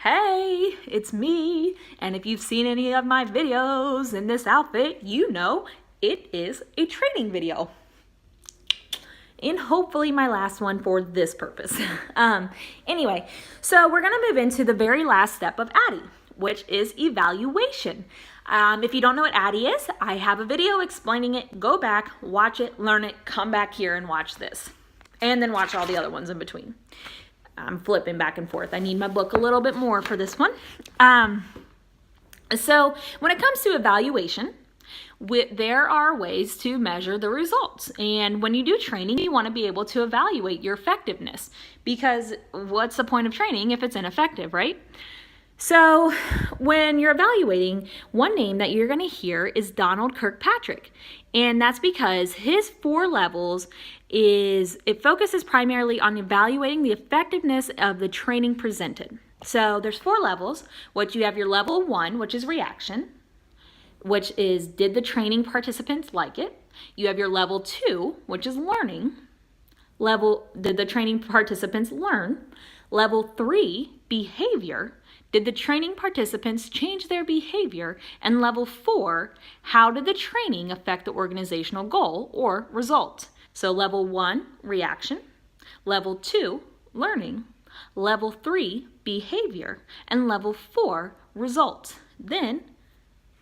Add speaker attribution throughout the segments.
Speaker 1: Hey, it's me, and if you've seen any of my videos in this outfit, you know it is a training video. And hopefully my last one for this purpose. Anyway, so we're gonna move into the very last step of ADDIE, which is evaluation. If you don't know what ADDIE is, I have a video explaining it. Go back, watch it, learn it, come back here and watch this. And then watch all the other ones in between. I'm flipping back and forth. I need my book a little bit more for this one. So when it comes to evaluation, there are ways to measure the results. And when you do training, you want to be able to evaluate your effectiveness, because what's the point of training if it's ineffective, right? So when you're evaluating, one name that you're going to hear is Donald Kirkpatrick. And that's because his 4 levels it focuses primarily on evaluating the effectiveness of the training presented. So there's 4 levels, which you have your level 1, which is reaction, which is did the training participants like it? You have your level 2, which is learning. Did the training participants learn? Level 3, behavior. Did the training participants change their behavior? And level 4, how did the training affect the organizational goal or result? So level 1, reaction. Level 2, learning. Level 3, behavior. And level 4, result. Then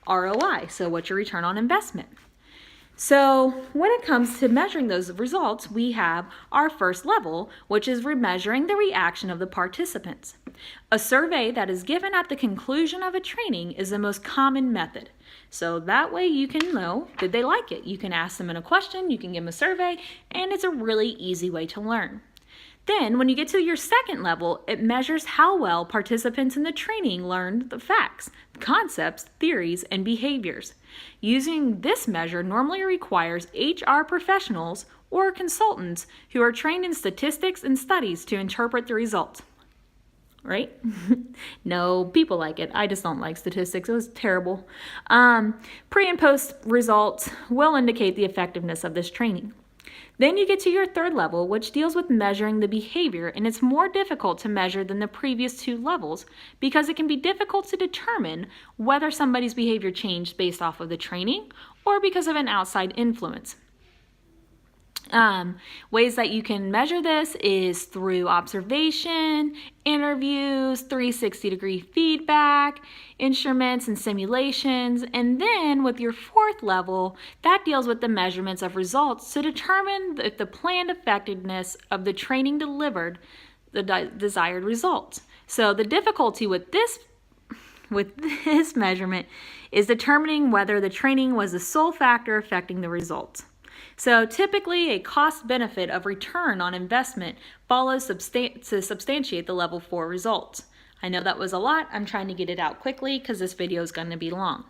Speaker 1: ROI, so what's your return on investment? So when it comes to measuring those results, we have our first level, which is measuring the reaction of the participants. A survey that is given at the conclusion of a training is the most common method. So that way you can know, did they like it? You can ask them in a question, you can give them a survey, and it's a really easy way to learn. Then, when you get to your second level, it measures how well participants in the training learned the facts, concepts, theories, and behaviors. Using this measure normally requires HR professionals or consultants who are trained in statistics and studies to interpret the results. Right? No, people like it. I just don't like statistics. It was terrible. Pre and post results will indicate the effectiveness of this training. Then you get to your third level, which deals with measuring the behavior, and it's more difficult to measure than the previous 2 levels because it can be difficult to determine whether somebody's behavior changed based off of the training or because of an outside influence. Ways that you can measure this is through observation, interviews, 360-degree feedback, instruments and simulations, and then with your 4th level, that deals with the measurements of results to determine if the planned effectiveness of the training delivered the desired results. So the difficulty with this measurement is determining whether the training was the sole factor affecting the results. So typically a cost-benefit of return on investment follows to substantiate the level 4 results. I know that was a lot. I'm trying to get it out quickly because this video is going to be long.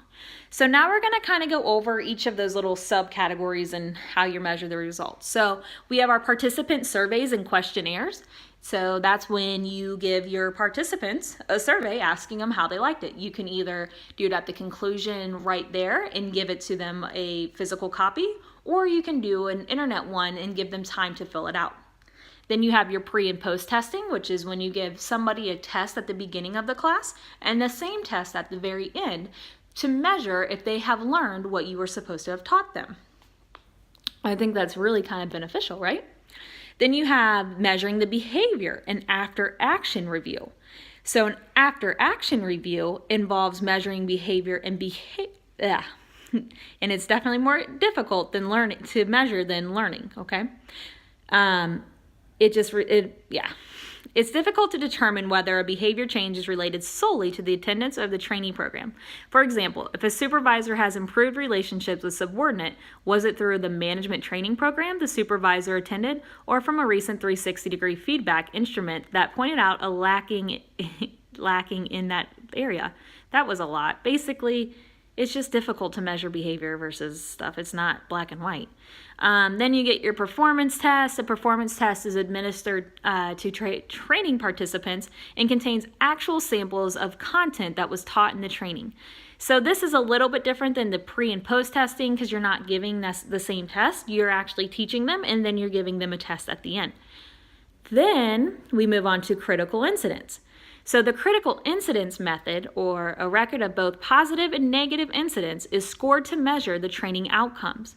Speaker 1: So now we're going to kind of go over each of those little subcategories and how you measure the results. So we have our participant surveys and questionnaires. So that's when you give your participants a survey asking them how they liked it. You can either do it at the conclusion right there and give it to them a physical copy, or you can do an internet one and give them time to fill it out. Then you have your pre and post testing, which is when you give somebody a test at the beginning of the class and the same test at the very end to measure if they have learned what you were supposed to have taught them. I think that's really kind of beneficial, right? Then you have measuring the behavior and after-action review. So an after-action review involves measuring behavior and and it's definitely more difficult than measure than learning, okay? It's difficult to determine whether a behavior change is related solely to the attendance of the training program. For example, if a supervisor has improved relationships with subordinate, was it through the management training program the supervisor attended, or from a recent 360-degree feedback instrument that pointed out a lacking in that area? That was a lot. Basically, it's just difficult to measure behavior versus stuff. It's not black and white. Then you get your performance test. A performance test is administered to training participants and contains actual samples of content that was taught in the training. So this is a little bit different than the pre and post testing because you're not giving the same test. You're actually teaching them and then you're giving them a test at the end. Then we move on to critical incidents. So the critical incidents method, or a record of both positive and negative incidents, is scored to measure the training outcomes.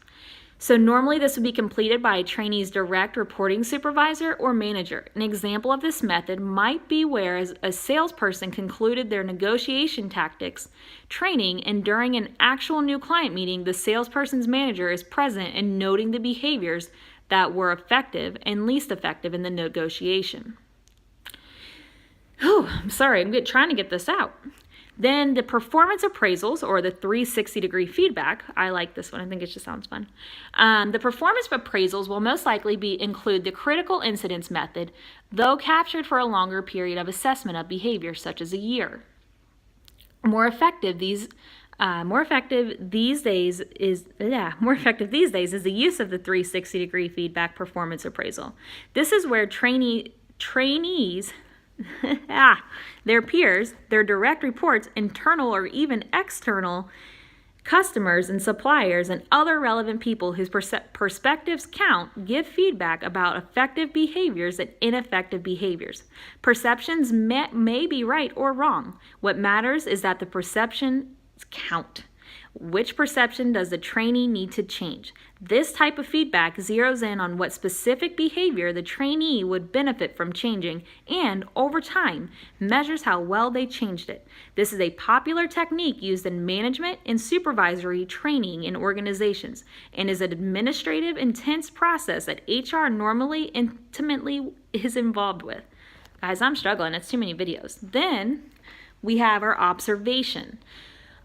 Speaker 1: So normally this would be completed by a trainee's direct reporting supervisor or manager. An example of this method might be where a salesperson concluded their negotiation tactics training, and during an actual new client meeting, the salesperson's manager is present and noting the behaviors that were effective and least effective in the negotiation. I'm sorry, I'm trying to get this out. Then the performance appraisals, or the 360-degree feedback. I like this one. I think it just sounds fun. The performance appraisals will most likely include the critical incidents method, though captured for a longer period of assessment of behavior, such as a year. More effective these days is the use of the 360-degree feedback performance appraisal. This is where trainees their peers, their direct reports, internal or even external customers and suppliers, and other relevant people whose perspectives count, give feedback about effective behaviors and ineffective behaviors. Perceptions may be right or wrong. What matters is that the perceptions count. Which perception does the trainee need to change? This type of feedback zeroes in on what specific behavior the trainee would benefit from changing, and over time measures how well they changed it. This is a popular technique used in management and supervisory training in organizations, and is an administrative intense process that HR normally intimately is involved with. Guys, I'm struggling. It's too many videos. Then we have our observation.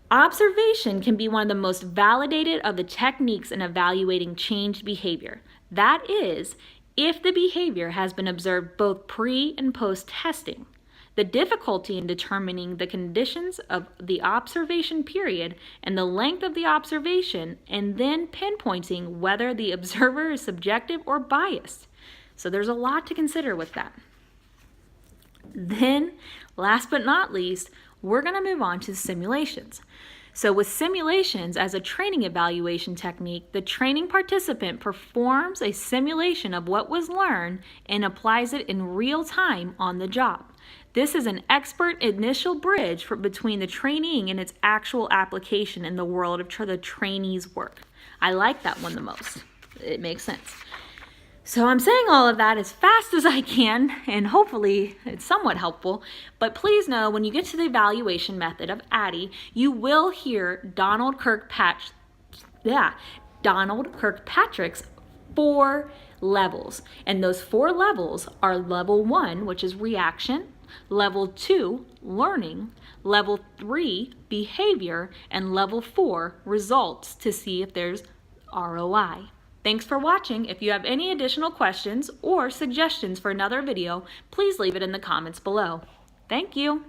Speaker 1: Observation can be one of the most validated of the techniques in evaluating changed behavior. That is, if the behavior has been observed both pre- and post-testing. The difficulty in determining the conditions of the observation period and the length of the observation, and then pinpointing whether the observer is subjective or biased. So there's a lot to consider with that. Then, last but not least, we're going to move on to simulations. So with simulations as a training evaluation technique, the training participant performs a simulation of what was learned and applies it in real time on the job. This is an expert initial bridge between the training and its actual application in the world of the trainee's work. I like that one the most. It makes sense. So I'm saying all of that as fast as I can, and hopefully it's somewhat helpful, but please know when you get to the evaluation method of ADDIE, you will hear Donald Kirkpatrick's 4 levels. And those 4 levels are level 1, which is reaction, level 2, learning, level 3, behavior, and level 4, results, to see if there's ROI. Thanks for watching. If you have any additional questions or suggestions for another video, please leave it in the comments below. Thank you.